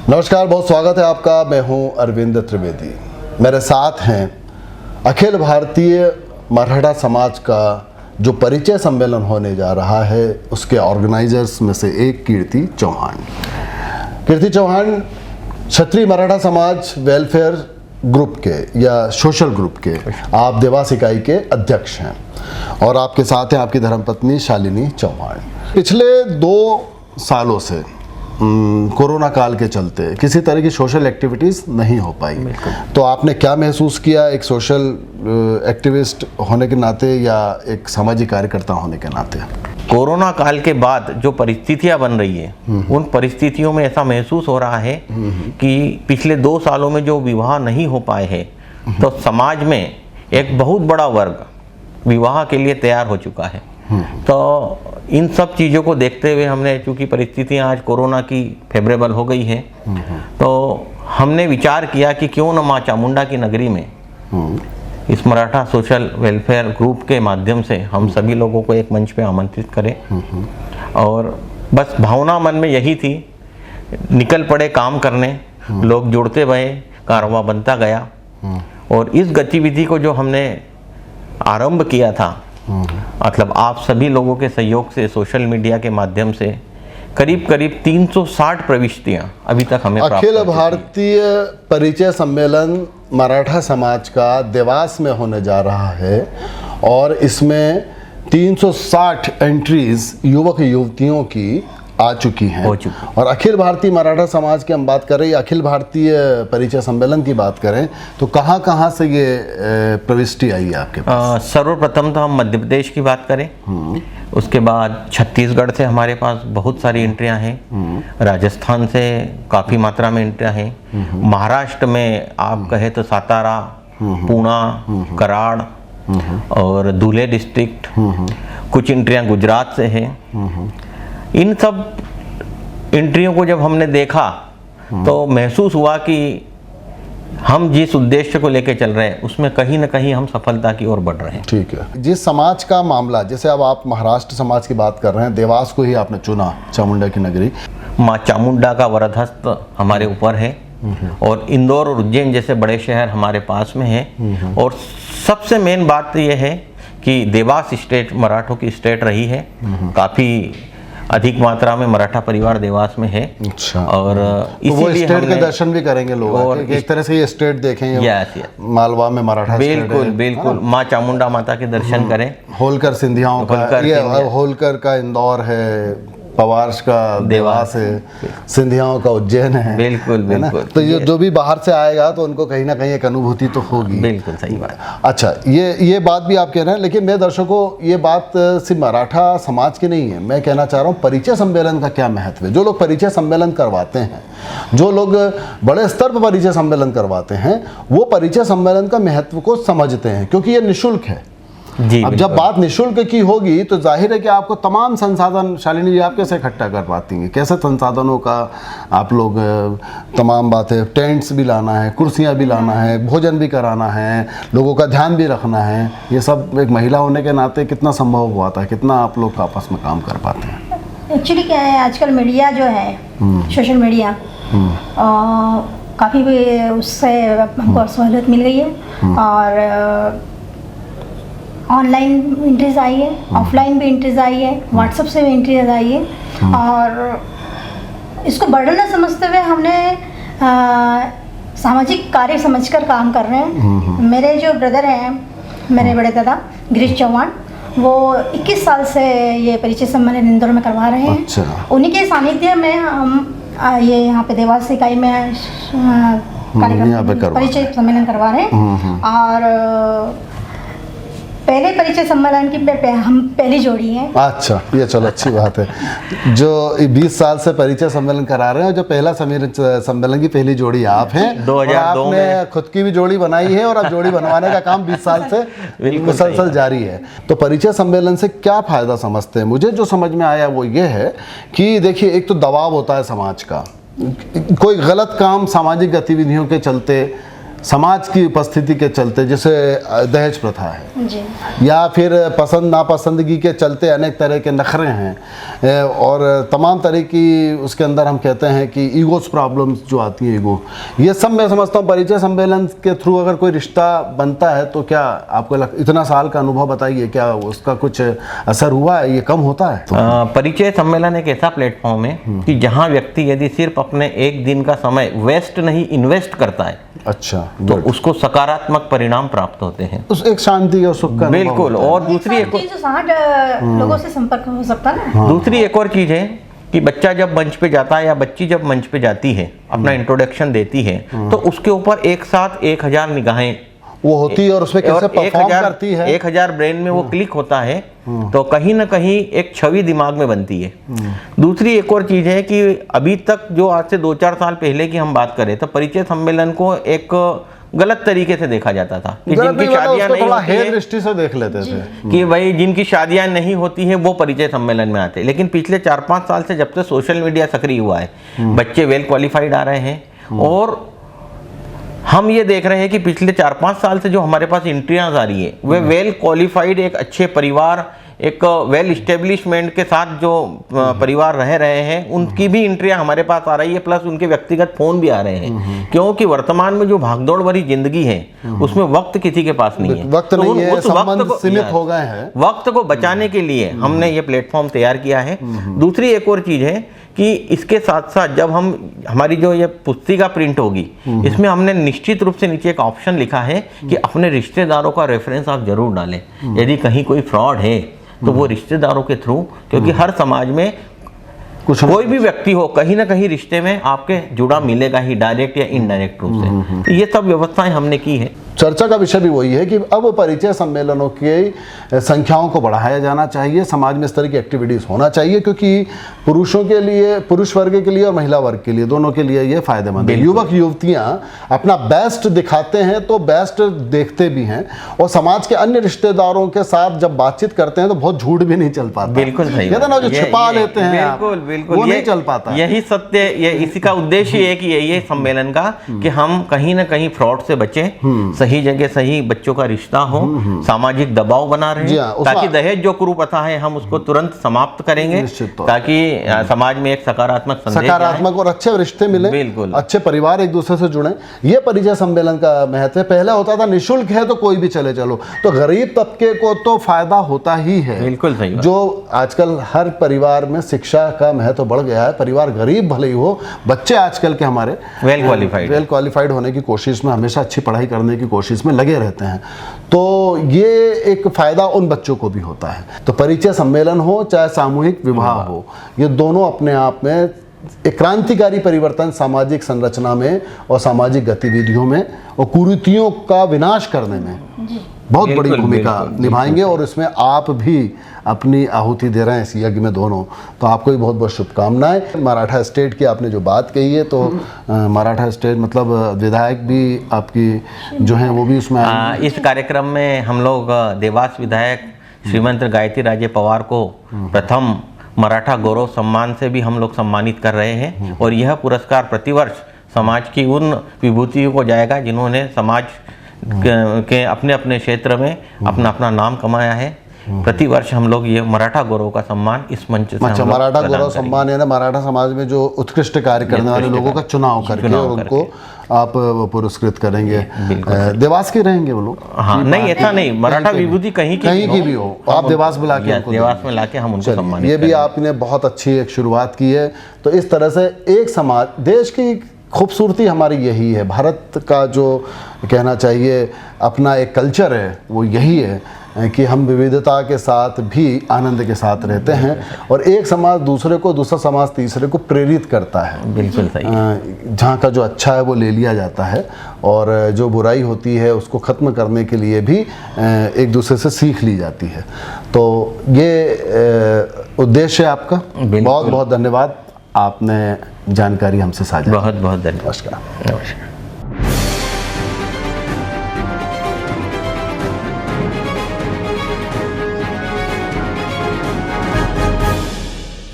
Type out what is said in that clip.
नमस्कार, बहुत स्वागत है आपका। मैं हूं अरविंद त्रिवेदी। मेरे साथ हैं अखिल भारतीय मराठा समाज का जो परिचय सम्मेलन होने जा रहा है उसके ऑर्गेनाइजर्स में से एक कीर्ति चौहान। कीर्ति चौहान क्षत्रिय मराठा समाज वेलफेयर ग्रुप के या सोशल ग्रुप के आप देवास इकाई के अध्यक्ष हैं और आपके साथ हैं आपकी धर्मपत्नी शालिनी चौहान। पिछले 2 सालों से कोरोना काल के चलते किसी तरह की सोशल एक्टिविटीज़ नहीं हो पाई, तो आपने क्या महसूस किया एक सोशल एक्टिविस्ट होने के नाते या एक सामाजिक कार्यकर्ता होने के नाते? कोरोना काल के बाद जो परिस्थितियां बन रही है उन परिस्थितियों में ऐसा महसूस हो रहा है कि पिछले 2 सालों में जो विवाह नहीं हो पाए हैं तो समाज में एक बहुत बड़ा वर्ग विवाह के लिए तैयार हो चुका है। तो इन सब चीज़ों को देखते हुए हमने, चूँकि परिस्थितियाँ आज कोरोना की फेवरेबल हो गई है, तो हमने विचार किया कि क्यों न माँ चामुंडा की नगरी में इस मराठा सोशल वेलफेयर ग्रुप के माध्यम से हम सभी लोगों को एक मंच पे आमंत्रित करें। और बस भावना मन में यही थी, निकल पड़े काम करने, लोग जुड़ते गए, कारवां बनता गया। और इस गतिविधि को जो हमने आरंभ किया था, मतलब आप सभी लोगों के सहयोग से सोशल मीडिया के माध्यम से करीब 360 प्रविष्टियां अभी तक हमें प्राप्त अखिल भारतीय परिचय सम्मेलन मराठा समाज का देवास में होने जा रहा है और इसमें 360 एंट्रीज युवक युवतियों की आ चुकी हैं। और अखिल भारतीय मराठा समाज की हम बात करें या अखिल भारतीय परिचय सम्मेलन की बात करें तो कहाँ से ये प्रविष्टि आई है आपके पास? सर्वप्रथम तो हम मध्य प्रदेश की बात करें, उसके बाद छत्तीसगढ़ से हमारे पास बहुत सारी एंट्रियां हैं, राजस्थान से काफ़ी मात्रा में एंट्रियां हैं, महाराष्ट्र में आप कहें तो सातारा, पुणे, कराड़ और धुले डिस्ट्रिक्ट, कुछ एंट्रियां गुजरात से हैं। इन सब एंट्रियों को जब हमने देखा तो महसूस हुआ कि हम जिस उद्देश्य को लेकर चल रहे हैं उसमें कहीं ना कहीं हम सफलता की ओर बढ़ रहे हैं। ठीक है। जिस समाज का मामला, जैसे अब आप महाराष्ट्र समाज की बात कर रहे हैं, देवास को ही आपने चुना, चामुंडा की नगरी, माँ चामुंडा का वरदहस्त हमारे ऊपर है और इंदौर और उज्जैन जैसे बड़े शहर हमारे पास में हैं। और सबसे मेन बात तो यह है कि देवास स्टेट मराठों की स्टेट रही है, काफ़ी अधिक मात्रा में मराठा परिवार देवास में है। अच्छा। और इसीलिए स्टेट के दर्शन भी करेंगे लोग और एक तरह से ये स्टेट देखेंगे। मालवा में मराठा बिल्कुल माँ चामुंडा माता के दर्शन करें। होलकर सिंधियाओं का, ये होलकर का इंदौर है, पवार्श का देवास है, सिंधियाओं का उज्जैन है। बिल्कुल। तो ये जो भी बाहर से आएगा तो उनको कहीं ना कहीं एक अनुभूति तो होगी। बिल्कुल सही बात। अच्छा, ये बात भी आप कह रहे हैं, लेकिन मैं दर्शकों ये बात सिर्फ मराठा समाज की नहीं है। मैं कहना चाह रहा हूँ परिचय सम्मेलन का क्या महत्व है। जो लोग परिचय सम्मेलन करवाते हैं, जो लोग बड़े स्तर पर परिचय सम्मेलन करवाते हैं, वो परिचय सम्मेलन का महत्व को समझते हैं क्योंकि ये निःशुल्क है जी। अब जब बात निःशुल्क की होगी तो जाहिर है कि आपको तमाम संसाधन, शालिनी जी, आप कैसे इकट्ठा कर पाती हैं? कैसे संसाधनों का आप लोग तमाम बातें, टेंट्स भी लाना है, कुर्सियां भी लाना है, भोजन भी कराना है, लोगों का ध्यान भी रखना है, ये सब एक महिला होने के नाते कितना संभव हुआ था? कितना आप लोग आपस में काम कर पाते हैं? एक्चुअली क्या है, आजकल मीडिया जो है, सोशल मीडिया, काफ़ी उससे हमको सहूलियत मिल गई है और ऑनलाइन एंट्रीज आई है, ऑफलाइन भी एंट्रीज आई है, व्हाट्सएप से भी एंट्रीज आई है। और इसको बर्डन न समझते हुए हमने सामाजिक कार्य समझकर काम कर रहे हैं। मेरे जो ब्रदर हैं, मेरे बड़े दादा गिरीश चौहान, वो 21 साल से ये परिचय सम्मेलन इंदौर में करवा रहे हैं। अच्छा। उन्हीं के सानिध्य में हम ये यहाँ पे देवास इकाई में परिचय सम्मेलन करवा रहे हैं। और पहले परिचय सम्मेलन की हम पहली जोड़ी हैं। अच्छा, ये चलो अच्छी बात है। जो 20 साल से परिचय सम्मेलन करा रहे हैं, जो पहला सम्मेलन की पहली जोड़ी आप हैं। 2002 में आपने खुद की भी जोड़ी बनाई है और अब जोड़ी बनवाने का काम 20 साल से मुसलसल जारी है। तो परिचय सम्मेलन से क्या फायदा समझते हैं? मुझे जो समझ में आया वो ये है कि देखिए, एक तो दबाव होता है समाज का, कोई गलत काम सामाजिक गतिविधियों के चलते समाज की उपस्थिति के चलते, जैसे दहेज प्रथा है जी या फिर पसंद नापसंदगी के चलते अनेक तरह के नखरे हैं और तमाम तरह की उसके अंदर हम कहते हैं कि ईगोस प्रॉब्लम्स जो आती है, ईगो, ये सब मैं समझता हूँ परिचय सम्मेलन के थ्रू अगर कोई रिश्ता बनता है तो क्या आपको इतना साल का अनुभव बताइए, क्या उसका कुछ असर हुआ है, ये कम होता है? परिचय सम्मेलन एक ऐसा प्लेटफॉर्म है कि जहाँ व्यक्ति यदि सिर्फ अपने एक दिन का समय वेस्ट नहीं इन्वेस्ट करता है, अच्छा, तो उसको सकारात्मक परिणाम प्राप्त होते हैं, उस एक शांति और सुख का बिल्कुल। और दूसरी एक 60 लोगों से संपर्क हो सकता है ना। दूसरी एक और चीज है कि बच्चा जब मंच पे जाता है या बच्ची जब मंच पे जाती है, अपना इंट्रोडक्शन देती है, तो उसके ऊपर एक साथ 1000 निगाहें वो होती है और उसमें कैसे परफॉर्म करती है, 1000 ब्रेन में वो क्लिक होता है, तो कहीं ना कहीं एक छवि दिमाग में बनती है। दूसरी एक और चीज है कि अभी तक जो आज से 2-4 साल पहले की हम बात करें तो परिचय सम्मेलन को एक गलत तरीके से देखा जाता था कि जिनकी शादियां नहीं होती है, दृष्टि से देख लेते थे कि भाई जिनकी शादियां नहीं होती है वो परिचय सम्मेलन में आते। लेकिन पिछले 4-5 साल से जब से सोशल मीडिया सक्रिय हुआ है, बच्चे वेल क्वालिफाइड आ रहे हैं और हम ये देख रहे हैं कि पिछले 4-5 साल से जो हमारे पास एंट्रियां आ रही है वे वेल क्वालिफाइड, एक अच्छे परिवार, एक वेल इस्टेब्लिशमेंट के साथ जो परिवार रह रहे हैं उनकी भी एंट्रियां हमारे पास आ रही है, प्लस उनके व्यक्तिगत फोन भी आ रहे हैं, क्योंकि वर्तमान में जो भागदौड़ भरी जिंदगी है उसमें वक्त किसी के पास नहीं है, वक्त नहीं है, संबंध सीमित हो गए हैं। वक्त को बचाने के लिए हमने ये प्लेटफॉर्म तैयार किया है। दूसरी एक और चीज है कि इसके साथ साथ जब हमारी जो ये पुस्तिका प्रिंट होगी, इसमें हमने निश्चित रूप से नीचे एक ऑप्शन लिखा है कि अपने रिश्तेदारों का रेफरेंस आप जरूर डालें, यदि कहीं कोई फ्रॉड है तो वो रिश्तेदारों के थ्रू, क्योंकि हर समाज में कुछ कोई भी व्यक्ति हो कहीं ना कहीं रिश्ते में आपके जुड़ा मिलेगा ही, डायरेक्ट या इनडायरेक्ट रूप से। तो ये सब व्यवस्थाएं हमने की है। चर्चा का विषय भी वही है कि अब परिचय सम्मेलनों की संख्याओं को बढ़ाया जाना चाहिए, समाज में इस तरह की एक्टिविटीज़ होना चाहिए, क्योंकि पुरुषों के लिए, पुरुष वर्ग के लिए और महिला वर्ग के लिए, दोनों के लिए ये फायदेमंद है। युवक युवतियां अपना बेस्ट दिखाते हैं तो बेस्ट देखते भी हैं, और समाज के अन्य रिश्तेदारों के साथ जब बातचीत करते हैं तो बहुत झूठ भी नहीं चल पाता। बिल्कुल सही कहते ना, जो छिपा लेते हैं बिल्कुल बिल्कुल वो नहीं चल पाता। यही सत्य, ये इसी का उद्देश्य है कि यही है सम्मेलन का कि हम कहीं ना कहीं फ्रॉड से बचें, सही जगह सही बच्चों का रिश्ता हो, सामाजिक दबाव बना रहे हैं, ताकि दहेज जो कुप्रथा है हम उसको तुरंत समाप्त करेंगे, ताकि समाज में एक सकारात्मक और अच्छे रिश्ते मिले, बिल्कुल अच्छे परिवार एक दूसरे से जुड़े। ये परिचय सम्मेलन का महत्व है। पहले होता था निःशुल्क है तो कोई भी चले चलो, तो गरीब तबके को तो फायदा होता ही है। बिल्कुल सही। जो आजकल हर परिवार में शिक्षा का महत्व बढ़ गया है, परिवार गरीब भले ही हो, बच्चे आजकल के हमारे वेल क्वालिफाइड होने की कोशिश में, हमेशा अच्छी पढ़ाई करने की कोशिश में लगे रहते हैं, तो ये एक फायदा उन बच्चों को भी होता है। तो परिचय सम्मेलन हो चाहे सामूहिक विवाह हो, ये दोनों अपने आप में एक क्रांतिकारी परिवर्तन सामाजिक संरचना में और सामाजिक गतिविधियों में और कुरीतियों का विनाश करने में बहुत बड़ी भूमिका निभाएंगे, और इसमें आप भी अपनी आहुति दे रहे हैं इस यज्ञ में दोनों। तो आपको भी बहुत बहुत शुभकामनाएं। मराठा स्टेट की आपने जो बात कही है, तो मराठा स्टेट मतलब विधायक भी आपकी जो हैं वो भी उसमें इस कार्यक्रम में हम लोग देवास विधायक श्रीमंत गायत्री राजे पवार को प्रथम मराठा गौरव सम्मान से भी हम लोग सम्मानित कर रहे हैं, और यह पुरस्कार प्रतिवर्ष समाज की उन विभूतियों को जाएगा जिन्होंने समाज के अपने अपने क्षेत्र में अपना अपना नाम कमाया है। प्रतिवर्ष हम लोग ये मराठा गौरव का सम्मान इस मंच से मराठा गौरव सम्मान है ना, मराठा समाज में जो उत्कृष्ट कार्य करने वाले लोगों का चुनाव करके और उनको आप पुरस्कृत करेंगे। देवास के रहेंगे वो लोग? हाँ, नहीं ऐसा नहीं, मराठा विभूति कहीं की भी हो, आप देवास में लाके देवास में लाके हम उनको सम्मानित। ये भी आपने बहुत अच्छी एक शुरुआत की है। तो इस तरह से एक समाज, देश की खूबसूरती हमारी यही है, भारत का जो कहना चाहिए अपना एक कल्चर है वो यही है कि हम विविधता के साथ भी आनंद के साथ रहते हैं, और एक समाज दूसरे को, दूसरा समाज तीसरे को प्रेरित करता है। बिल्कुल सही। जहाँ का जो अच्छा है वो ले लिया जाता है, और जो बुराई होती है उसको ख़त्म करने के लिए भी एक दूसरे से सीख ली जाती है। तो ये उद्देश्य है आपका। बहुत बहुत धन्यवाद, आपने जानकारी हमसे साझा। बहुत बहुत धन्यवाद। नमस्कार।